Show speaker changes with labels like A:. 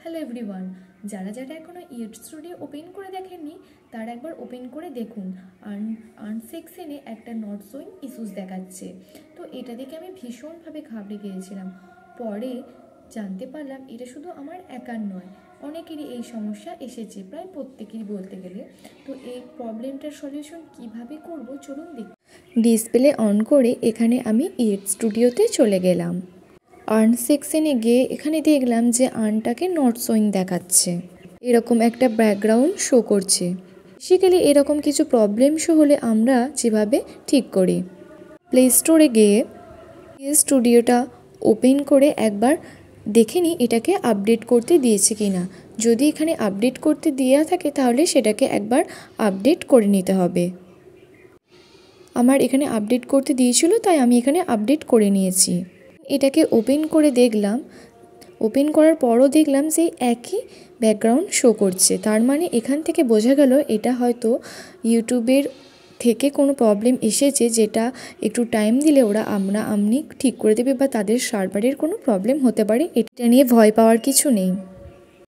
A: Hello everyone, যারা যারা এখনও ইউট স্টুডিও ওপেন করে দেখেননি তারা একবার ওপেন করে দেখুন। আর্ন সেকশনে একটা নট শোয়িং ইস্যুস দেখাচ্ছে। তো এটা দেখে আমি ভীষণভাবে ঘাবড়ে গিয়েছিলাম। পরে জানতে পারলাম এটা শুধু আমার একার নয়, অনেকেরই এই সমস্যা এসেছে, প্রায় প্রত্যেকেরই বলতে গেলে। তো এই প্রবলেমটার সলিউশন কিভাবে করব চলুন দেখি। ডিসপ্লে অন করে এখানে আমি ইউট স্টুডিওতে চলে গেলাম। আর্ন সেকশনে গিয়ে এখানে দেখলাম যে আর্নটাকে নট শোয়িং দেখাচ্ছে, এরকম একটা ব্যাকগ্রাউন্ড শো করছে। বেসিক্যালি এরকম কিছু প্রবলেম শো হলে আমরা যেভাবে ঠিক করি, প্লে স্টোরে গিয়ে স্টুডিওটা ওপেন করে একবার দেখে নিই এটাকে আপডেট করতে দিয়েছে কি না। যদি এখানে আপডেট করতে দেওয়া থাকে তাহলে সেটাকে একবার আপডেট করে নিতে হবে। আমার এখানে আপডেট করতে দিয়েছিল, তাই আমি এখানে আপডেট করে নিয়েছি। এটাকে ওপেন করে দেখলাম, ওপেন করার পরও দেখলাম যে একই ব্যাকগ্রাউন্ড শো করছে। তার মানে এখান থেকে বোঝা গেল এটা হয়তো ইউটিউবের থেকে কোনো প্রবলেম এসেছে, যেটা একটু টাইম দিলে ওরা আমনি ঠিক করে দেবে, বা তাদের সার্ভারের কোনো প্রবলেম হতে পারে। এটা নিয়ে ভয় পাওয়ার কিছু নেই।